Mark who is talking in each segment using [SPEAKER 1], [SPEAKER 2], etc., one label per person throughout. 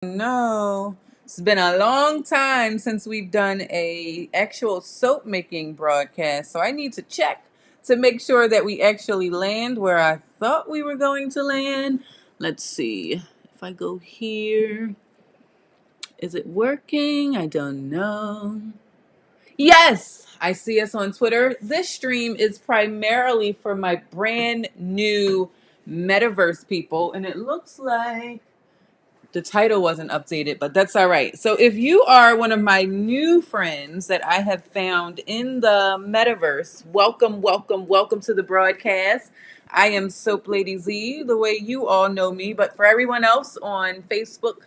[SPEAKER 1] No, it's been a long time since we've done a actual soap making broadcast, so I need to check to make sure that we actually land where I thought we were going to land. Let's see. If I go here, is it working? I don't know. Yes, I see us on Twitter. This stream is primarily for my brand new metaverse people, and it looks like the title wasn't updated, but that's all right. So if you are one of my new friends that I have found in the metaverse, welcome, welcome, welcome to the broadcast. I am Soap Lady Z, the way you all know me, but for everyone else on Facebook,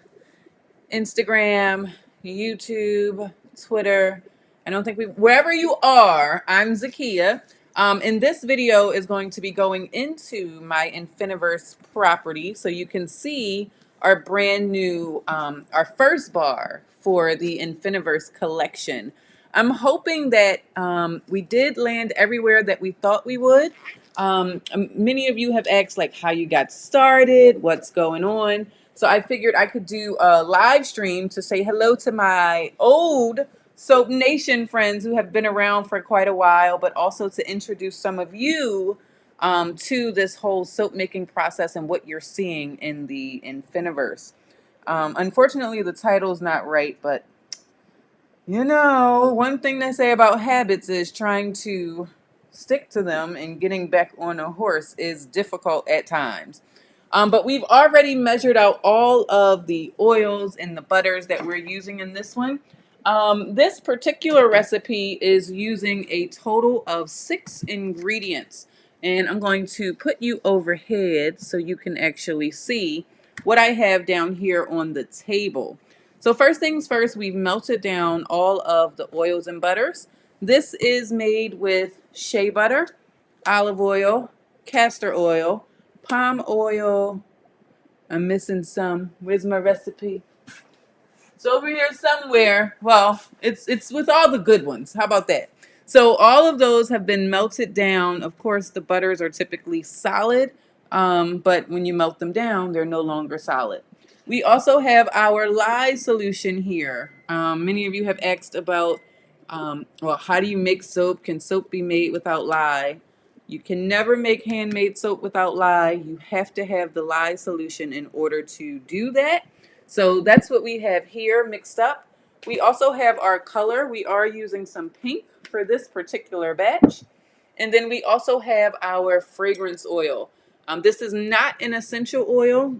[SPEAKER 1] Instagram, YouTube, Twitter. I don't think wherever you are, I'm Zakia. And this video is going to be going into my infiniverse property so you can see our brand new, our first bar for the infiniverse collection. I'm hoping that we did land everywhere that we thought we would. Many of you have asked like how you got started, what's going on. So I figured I could do a live stream to say hello to my old Soap Nation friends who have been around for quite a while, but also to introduce some of you to this whole soap making process and what you're seeing in the Infiniverse. Unfortunately, the title's not right, but you know, one thing they say about habits is trying to stick to them and getting back on a horse is difficult at times. But we've already measured out all of the oils and the butters that we're using in this one. This particular recipe is using a total of 6 ingredients. And I'm going to put you overhead so you can actually see what I have down here on the table. So first things first, we've melted down all of the oils and butters. This is made with shea butter, olive oil, castor oil, palm oil. I'm missing some. Where's my recipe? It's over here somewhere. Well, it's with all the good ones. How about that? So all of those have been melted down. Of course, the butters are typically solid, but when you melt them down, they're no longer solid. We also have our lye solution here. Many of you have asked about, well, how do you make soap? Can soap be made without lye? You can never make handmade soap without lye. You have to have the lye solution in order to do that. So that's what we have here mixed up. We also have our color. We are using some pink for this particular batch. And then we also have our fragrance oil. This is not an essential oil.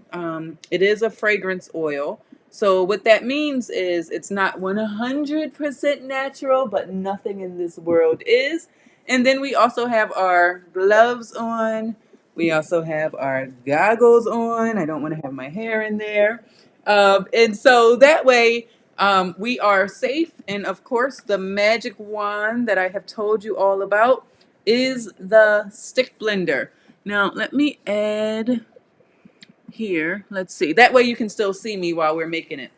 [SPEAKER 1] It is a fragrance oil. So what that means is it's not 100% natural, but nothing in this world is. And then we also have our gloves on. We also have our goggles on. I don't want to have my hair in there. And so that way we are safe. And of course, the magic wand that I have told you all about is the stick blender. Now, let me add here. Let's see. That way you can still see me while we're making it.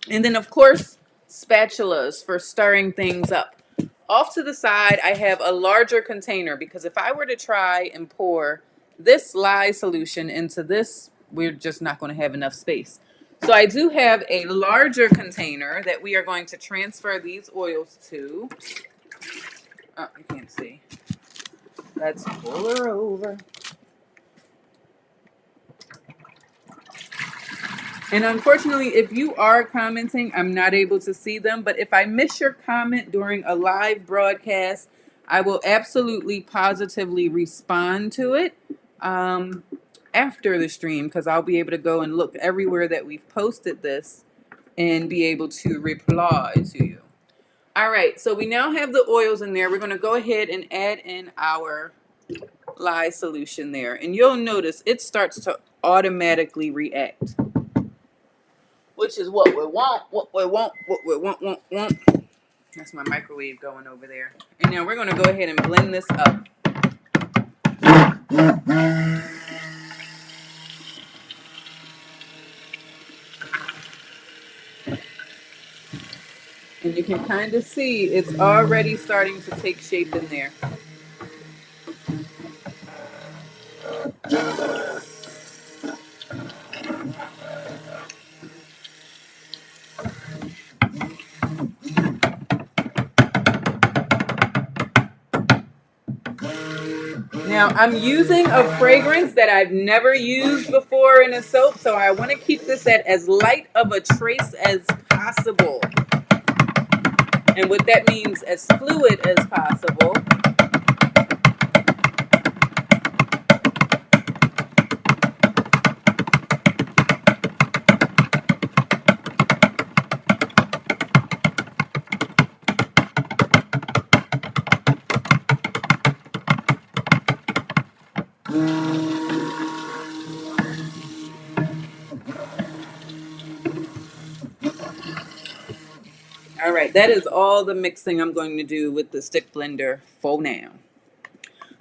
[SPEAKER 1] And then, of course, spatulas for stirring things up. Off to the side, I have a larger container because if I were to try and pour this lye solution into this, we're just not going to have enough space. So I do have a larger container that we are going to transfer these oils to. Oh, you can't see. Let's pull her over. And unfortunately, if you are commenting, I'm not able to see them. But if I miss your comment during a live broadcast, I will absolutely positively respond to it after the stream because I'll be able to go and look everywhere that we've posted this and be able to reply to you. All right, so we now have the oils in there. We're going to go ahead and add in our lye solution there. And you'll notice it starts to automatically react. Which is what we want, what we want, what we want. That's my microwave going over there. And now we're going to go ahead and blend this up. And you can kind of see it's already starting to take shape in there. Now, I'm using a fragrance that I've never used before in a soap, so I want to keep this at as light of a trace as possible. And what that means, as fluid as possible. All right, that is all the mixing I'm going to do with the stick blender for now.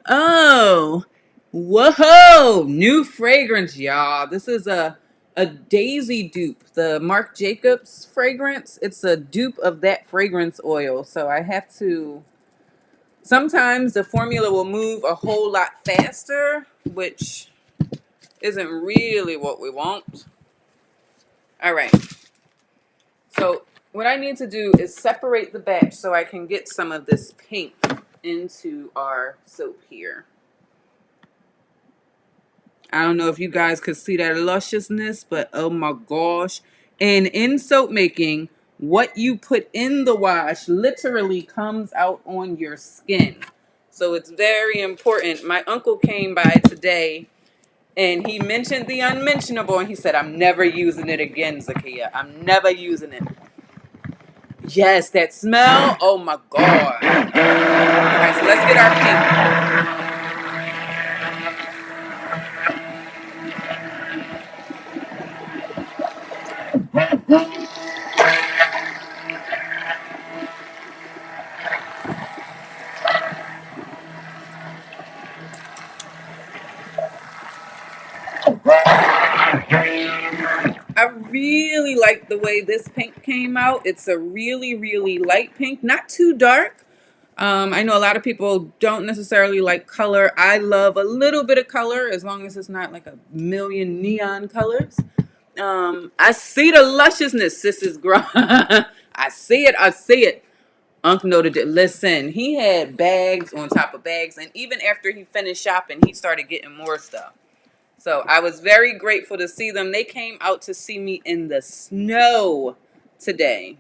[SPEAKER 1] Oh, whoa, new fragrance, y'all. This is a daisy dupe, the Marc Jacobs fragrance. It's a dupe of that fragrance oil, so I have to, sometimes the formula will move a whole lot faster, which isn't really what we want. All right, so what I need to do is separate the batch so I can get some of this pink into our soap here. I don't know if you guys could see that lusciousness, but oh my gosh. And in soap making, what you put in the wash literally comes out on your skin. So it's very important. My uncle came by today and he mentioned the unmentionable and he said, I'm never using it again, Zakia. I'm never using it. Yes, that smell. Oh my God. All right, so let's get our pink. I really like the way this pink came out. It's a really, really light pink, not too dark. I know a lot of people don't necessarily like color. I love a little bit of color as long as it's not like a million neon colors. I see the lusciousness, sis is grown. I see it. I see it. Unc noted it. Listen, he had bags on top of bags, and even after he finished shopping, he started getting more stuff. So I was very grateful to see them. They came out to see me in the snow today.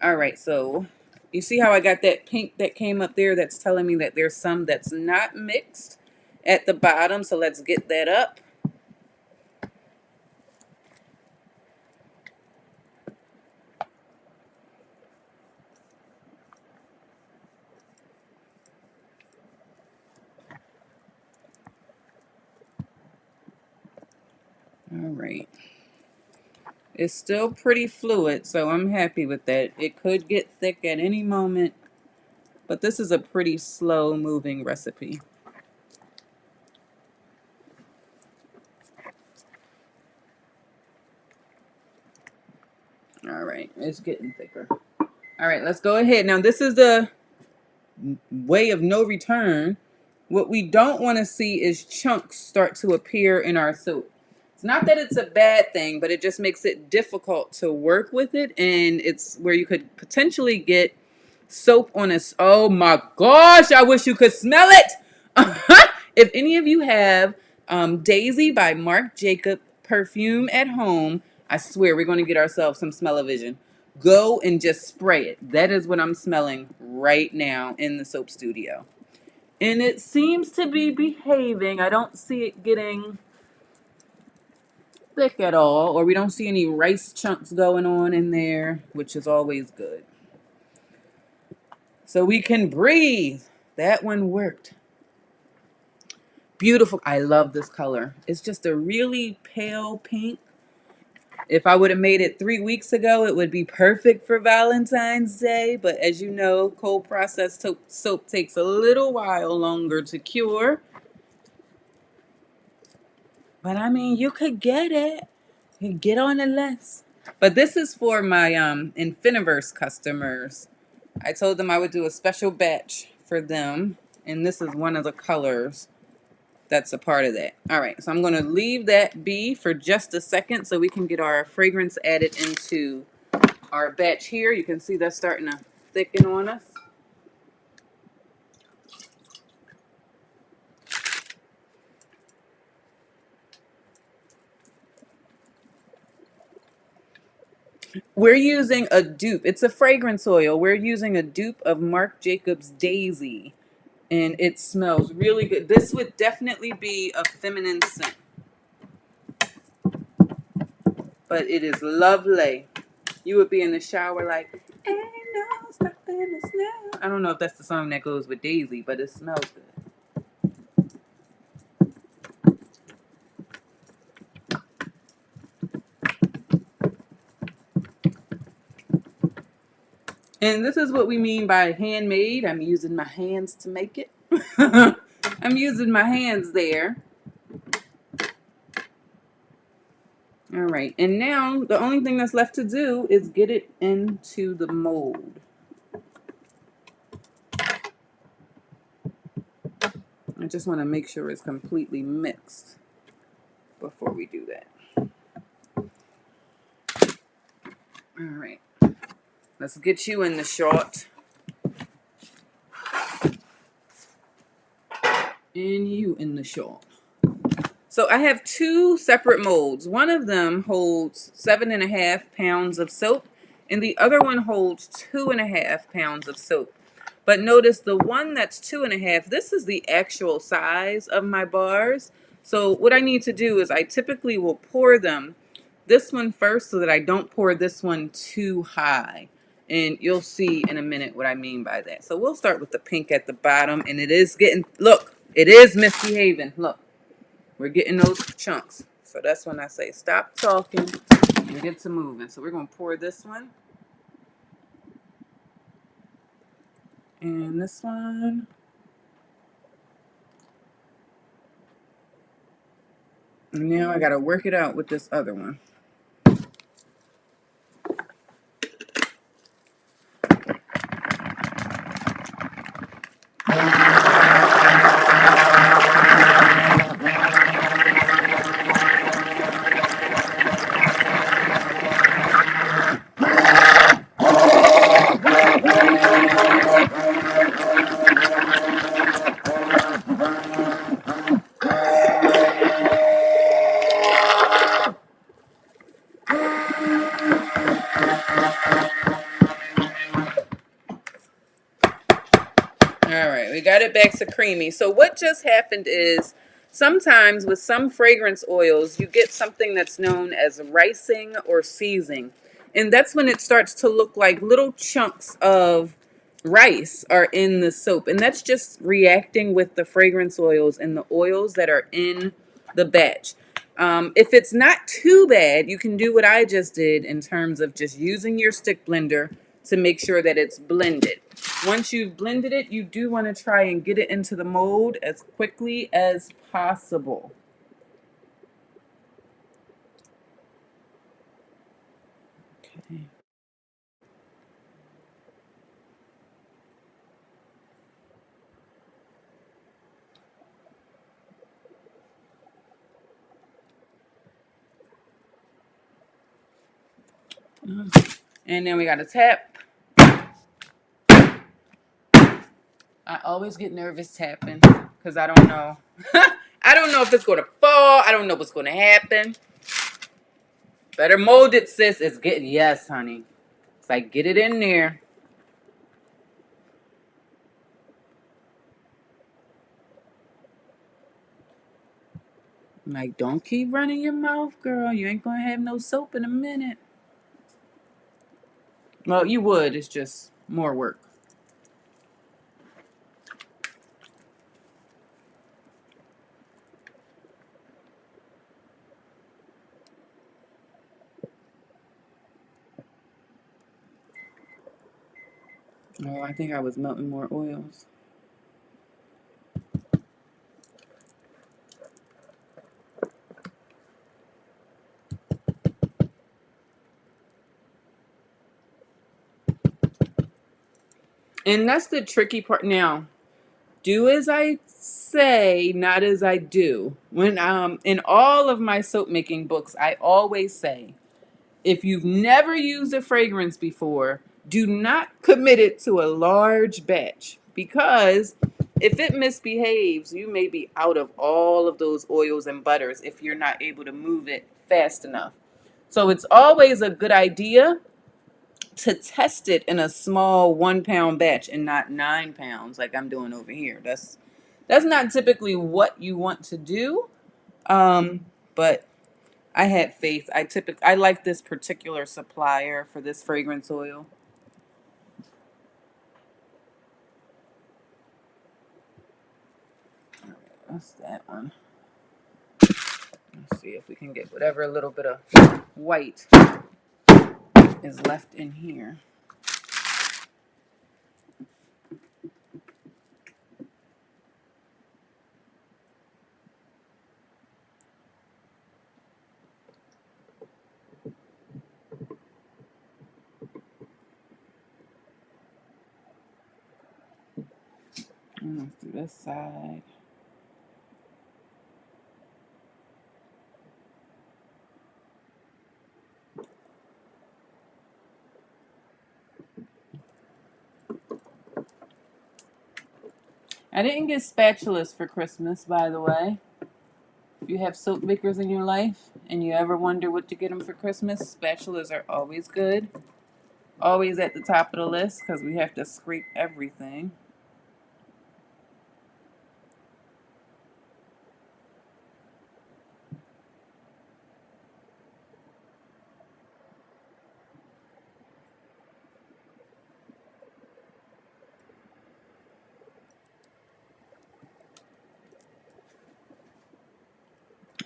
[SPEAKER 1] All right, so you see how I got that pink that came up there that's telling me that there's some that's not mixed at the bottom. So let's get that up. All right. It's still pretty fluid, so I'm happy with that. It could get thick at any moment, but this is a pretty slow moving recipe. All right, it's getting thicker. All right, let's go ahead. Now, this is the way of no return. What we don't want to see is chunks start to appear in our soap. It's not that it's a bad thing, but it just makes it difficult to work with it, and it's where you could potentially get soap on us. Oh my gosh, I wish you could smell it. If any of you have Daisy by Marc Jacob perfume at home, I swear we're going to get ourselves some smell-o-vision. Go and just spray it. That is what I'm smelling right now in the soap studio. And it seems to be behaving. I don't see it getting thick at all, or we don't see any rice chunks going on in there, which is always good. So we can breathe. That one worked. Beautiful. I love this color. It's just a really pale pink. If I would have made it 3 weeks ago, it would be perfect for Valentine's Day. But as you know, cold processed soap takes a little while longer to cure. But I mean, you could get it. You could get on the list. But this is for my infiniverse customers. I told them I would do a special batch for them. And this is one of the colors that's a part of that. All right, so I'm going to leave that be for just a second so we can get our fragrance added into our batch here. You can see that's starting to thicken on us. We're using a dupe. It's a fragrance oil. We're using a dupe of Marc Jacobs Daisy, and it smells really good. This would definitely be a feminine scent, but it is lovely. You would be in the shower like, ain't no stopping us now. I don't know if that's the song that goes with Daisy, but it smells good. And this is what we mean by handmade. I'm using my hands to make it. I'm using my hands there. All right, and now the only thing that's left to do is get it into the mold. I just want to make sure it's completely mixed before we do that. All right, let's get you in the shot. And you in the shot. So I have two separate molds. One of them holds 7.5 pounds of soap, and the other one holds 2.5 pounds of soap. But notice the one that's 2.5, this is the actual size of my bars. So what I need to do is I typically will pour them this one first so that I don't pour this one too high. And you'll see in a minute what I mean by that. So we'll start with the pink at the bottom, and it is getting, look, it is misbehaving. Look. We're getting those chunks. So that's when I say stop talking and get to moving. So we're going to pour this one. And this one. And now I got to work it out with this other one. Alright, we got it back to creamy. So what just happened is sometimes with some fragrance oils, you get something that's known as ricing or seizing. And that's when it starts to look like little chunks of rice are in the soap. And that's just reacting with the fragrance oils and the oils that are in the batch. If it's not too bad, you can do what I just did in terms of just using your stick blender to make sure that it's blended. Once you've blended it, you do want to try and get it into the mold as quickly as possible. Okay. And then we got to tap. I always get nervous tapping because I don't know. I don't know if it's going to fall. I don't know what's going to happen. Better mold it, sis. It's getting, yes, honey. It's like, get it in there. I'm like, don't keep running your mouth, girl. You ain't going to have no soap in a minute. Well, you would. It's just more work. Oh, I think I was melting more oils. And that's the tricky part. Now, do as I say, not as I do. When in all of my soap making books, I always say, If you've never used a fragrance before, do not commit it to a large batch, because if it misbehaves, you may be out of all of those oils and butters if you're not able to move it fast enough. So it's always a good idea to test it in a small 1 pound batch and not 9 pounds like I'm doing over here. That's not typically what you want to do. But I had faith. I like this particular supplier for this fragrance oil. All right, that's that one. Let's see if we can get whatever little bit of white is left in here. And let's do this side. I didn't get spatulas for Christmas, by the way. If you have soap makers in your life and you ever wonder what to get them for Christmas, spatulas are always good. Always at the top of the list because we have to scrape everything.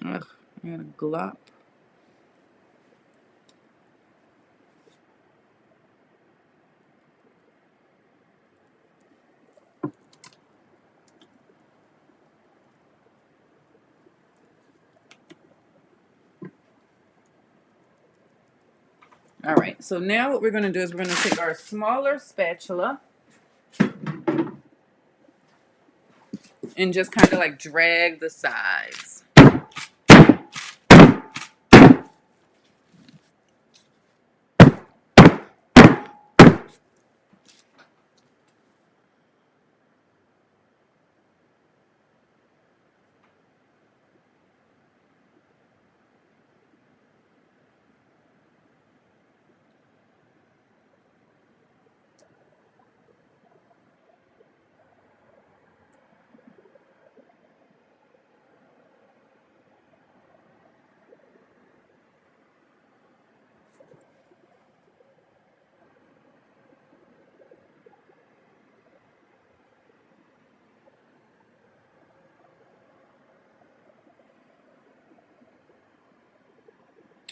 [SPEAKER 1] Ugh, I got a glop. All right, so now what we're going to do is we're going to take our smaller spatula and just kind of like drag the sides.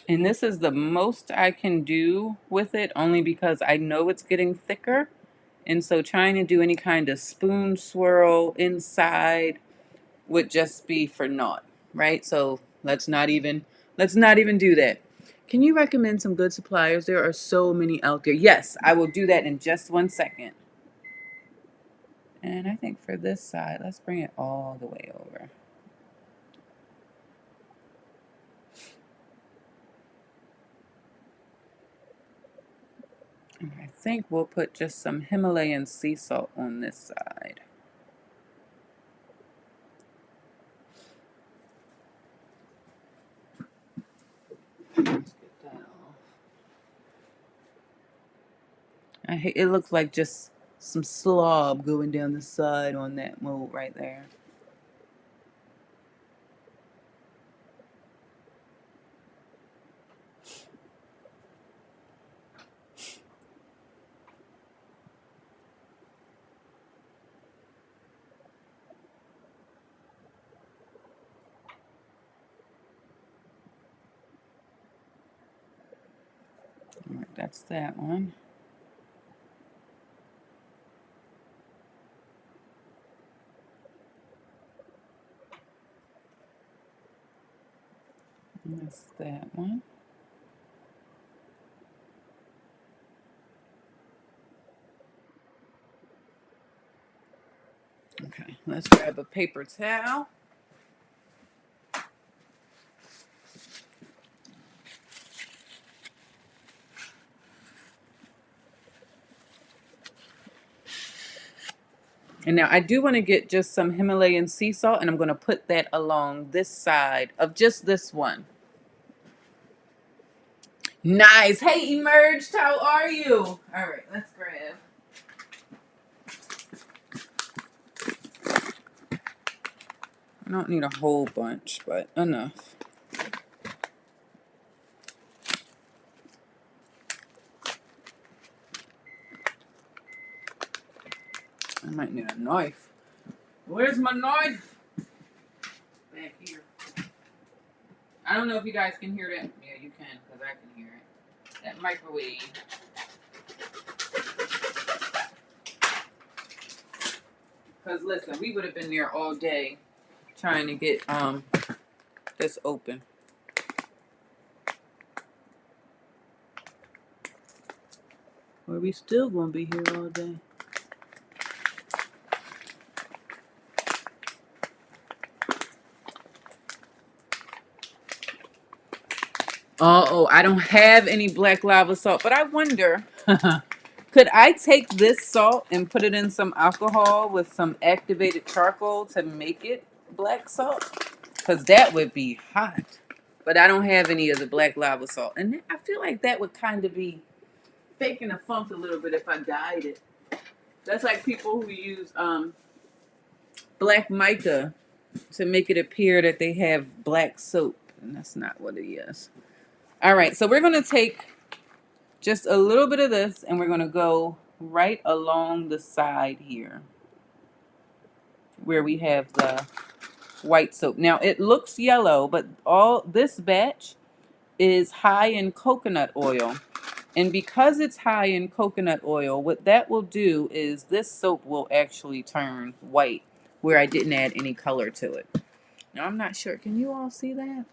[SPEAKER 1] And this is the most I can do with it, only because I know it's getting thicker. And so trying to do any kind of spoon swirl inside would just be for naught, right? So let's not even do that. Can you recommend some good suppliers? There are so many out there. Yes, I will do that in just 1 second. And I think for this side, let's bring it all the way over. And I think we'll put just some Himalayan sea salt on this side. Let's get that off. It looks like just some slob going down the side on that mold right there. All right, that's that one. And that's that one. Okay, let's grab a paper towel. And now I do want to get just some Himalayan sea salt, and I'm going to put that along this side of just this one. Nice. Hey, Emerged, how are you? All right, let's grab. I don't need a whole bunch, but enough. I might need a knife. Where's my knife? Back here. I don't know if you guys can hear that. Yeah, you can, because I can hear it. That microwave. Because listen, we would have been there all day trying to get this open. Are we still going to be here all day? Oh, I don't have any black lava salt, but I wonder, could I take this salt and put it in some alcohol with some activated charcoal to make it black salt? Because that would be hot. But I don't have any of the black lava salt. And I feel like that would kind of be faking a funk a little bit if I dyed it. That's like people who use black mica to make it appear that they have black soap. And that's not what it is. All right, so we're going to take just a little bit of this and we're going to go right along the side here where we have the white soap. Now, it looks yellow, but all this batch is high in coconut oil. And because it's high in coconut oil, what that will do is this soap will actually turn white where I didn't add any color to it. Now, I'm not sure. Can you all see that?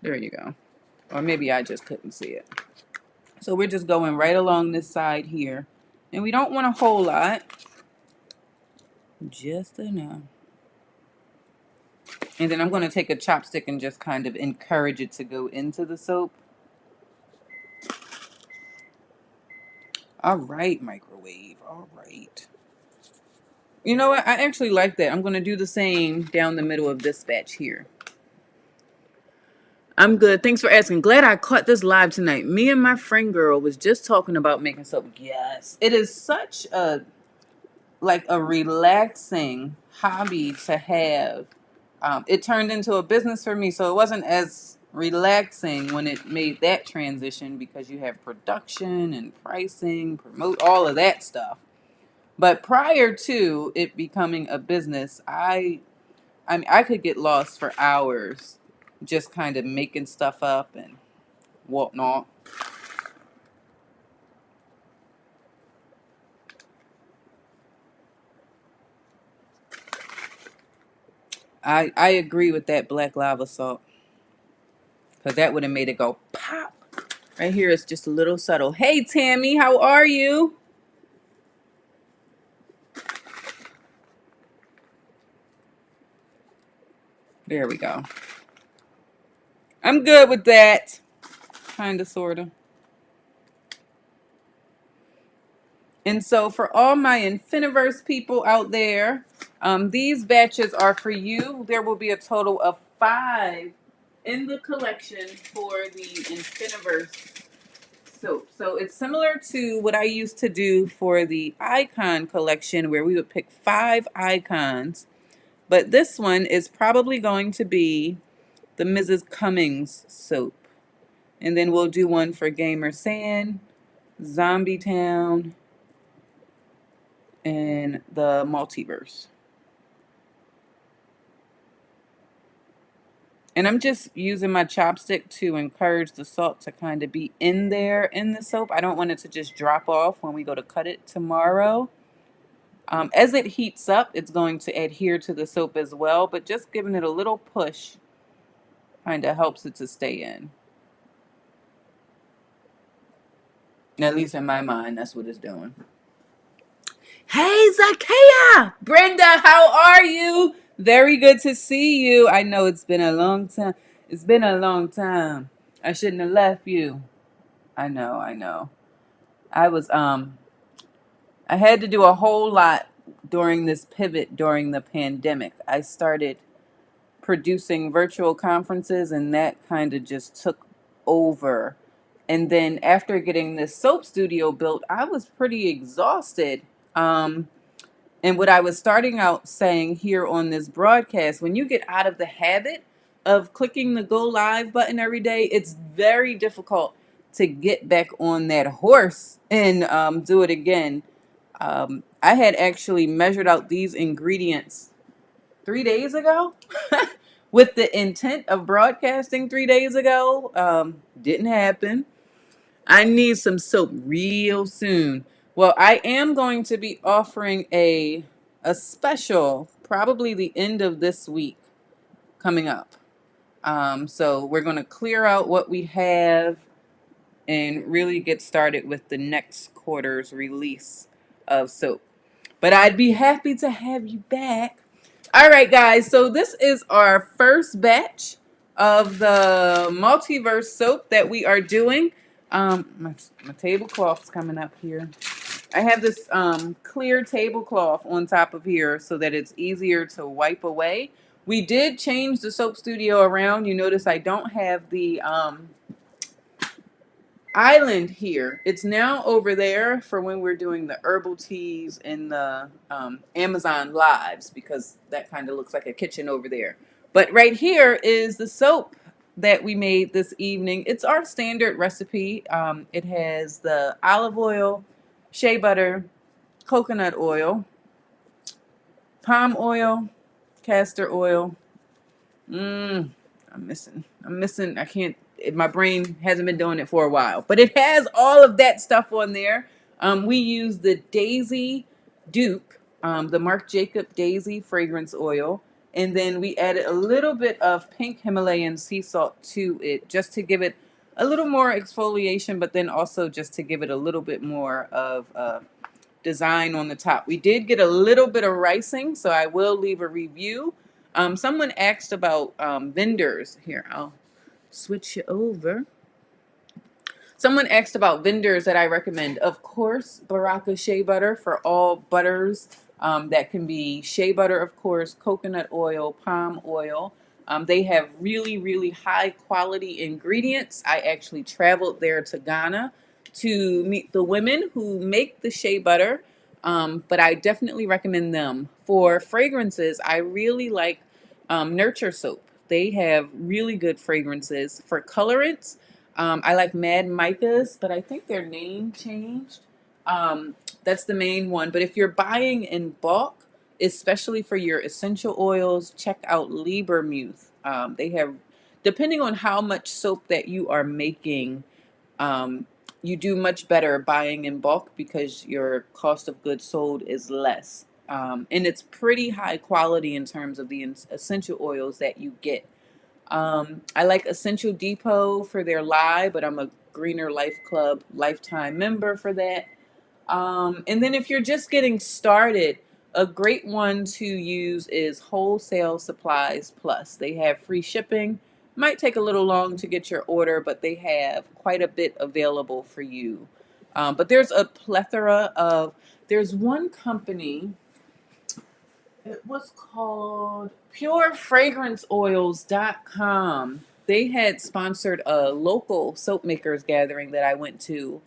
[SPEAKER 1] There you go. Or maybe I just couldn't see it. So we're just going right along this side here. And we don't want a whole lot. Just enough. And then I'm going to take a chopstick and just kind of encourage it to go into the soap. All right, microwave. All right. You know what? I actually like that. I'm going to do the same down the middle of this batch here. I'm good. Thanks for asking. Glad I caught this live tonight. Me and my friend girl was just talking about making soap. Yes. It is such a relaxing hobby to have. It turned into a business for me, so it wasn't as relaxing when it made that transition because you have production and pricing, promote all of that stuff. But prior to it becoming a business, I could get lost for hours just kind of making stuff up and whatnot. I agree with that black lava salt because that would have made it go pop. Right here is just a little subtle. Hey, Tammy, how are you? There we go. I'm good with that. Kind of, sort of. And so for all my infiniverse people out there, these batches are for you. There will be a total of 5 in the collection for the infiniverse soap. So it's similar to what I used to do for the icon collection where we would pick 5 icons. But this one is probably going to be the Mrs. Cummings soap. And then we'll do one for Gamer Sand, Zombie Town, and the Multiverse. And I'm just using my chopstick to encourage the salt to kind of be in there in the soap. I don't want it to just drop off when we go to cut it tomorrow. As it heats up, it's going to adhere to the soap as well, but just giving it a little push kind of helps it to stay in. At least in my mind, that's what it's doing. Hey, Zakia! Brenda, how are you? Very good to see you. I know it's been a long time. It's been a long time. I shouldn't have left you. I know. I was I had to do a whole lot during this pivot during the pandemic. I started producing virtual conferences, and that kind of just took over. And then after getting this soap studio built, I was pretty exhausted. Um, and what I was starting out saying here on this broadcast, when you get out of the habit of clicking the go live button every day, it's very difficult to get back on that horse and do it again. I had actually measured out these ingredients 3 days ago with the intent of broadcasting 3 days ago. Didn't happen. I need some soap real soon. Well, I am going to be offering a special, probably the end of this week coming up. So we're going to clear out what we have and really get started with the next quarter's release of soap. But I'd be happy to have you back. All right, guys. So this is our first batch of the multiverse soap that we are doing. My tablecloth's coming up here. I have this clear tablecloth on top of here so that it's easier to wipe away. We did change the soap studio around. You notice I don't have the island here. It's now over there for when we're doing the herbal teas and the Amazon lives, because that kind of looks like a kitchen over there. But right here is the soap that we made this evening. It's our standard recipe. It has the olive oil, shea butter, coconut oil, palm oil, castor oil. I'm missing. I can't. My brain hasn't been doing it for a while, but it has all of that stuff on there. We use the Daisy Duke, the Marc Jacob Daisy fragrance oil, and then we added a little bit of pink Himalayan sea salt to it, just to give it a little more exfoliation, but then also just to give it a little bit more of design on the top. We did get a little bit of ricing, so I will leave a review. Someone asked about vendors. Here, I'll switch you over. Someone asked about vendors that I recommend. Of course, Baraka Shea Butter for all butters. That can be shea butter, of course, coconut oil, palm oil. They have really, really high quality ingredients. I actually traveled there to Ghana to meet the women who make the shea butter. But I definitely recommend them. For fragrances, I really like Nurture Soap. They have really good fragrances. For colorants, I like Mad Micah's, but I think their name changed. That's the main one. But if you're buying in bulk, especially for your essential oils, check out Liebermuth. They have, depending on how much soap that you are making, you do much better buying in bulk because your cost of goods sold is less. And it's pretty high quality in terms of the essential oils that you get. I like Essential Depot for their lye, but I'm a Greener Life Club lifetime member for that. And then if you're just getting started, a great one to use is Wholesale Supplies Plus. They have free shipping. Might take a little long to get your order, but they have quite a bit available for you. But there's a plethora of, there's one company, it was called purefragranceoils.com. They had sponsored a local soap makers gathering that I went to.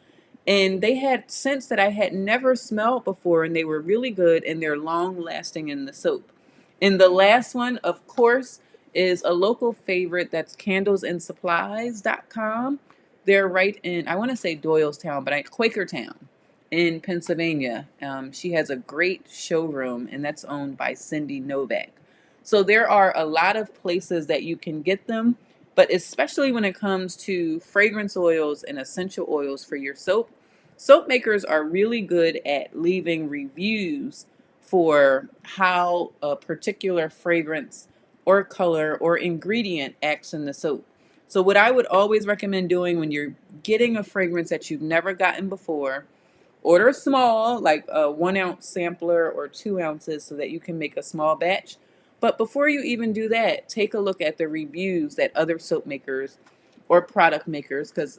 [SPEAKER 1] And they had scents that I had never smelled before, and they were really good, and they're long lasting in the soap. And the last one, of course, is a local favorite. That's candlesandSupplies.com. They're right in, I want to say Doylestown, but Quakertown in Pennsylvania. She has a great showroom, and that's owned by Cindy Novak. So there are a lot of places that you can get them, but especially when it comes to fragrance oils and essential oils for your soap, soap makers are really good at leaving reviews for how a particular fragrance or color or ingredient acts in the soap. So what I would always recommend doing when you're getting a fragrance that you've never gotten before, order small, like a 1 ounce sampler or 2 ounces so that you can make a small batch. But before you even do that, take a look at the reviews that other soap makers or product makers, because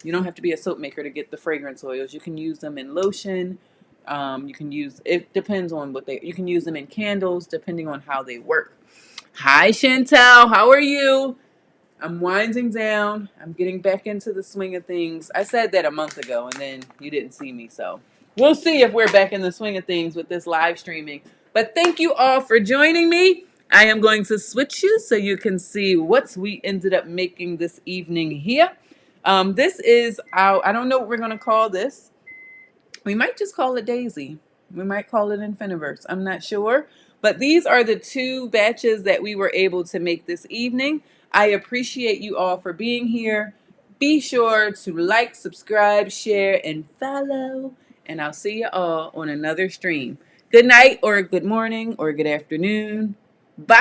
[SPEAKER 1] you don't have to be a soap maker to get the fragrance oils. You can use them in lotion. You can use it, depends on what you can use them in candles depending on how they work. Hi Chantel, how are you? I'm winding down. I'm getting back into the swing of things. I said that a month ago and then you didn't see me, so we'll see if we're back in the swing of things with this live streaming. But thank you all for joining me. I am going to switch you so you can see what we ended up making this evening here. This is our, I don't know what we're going to call this. We might just call it Daisy. We might call it infiniverse. I'm not sure. But these are the two batches that we were able to make this evening. I appreciate you all for being here. Be sure to like, subscribe, share, and follow. And I'll see you all on another stream. Good night or good morning or good afternoon. Bye.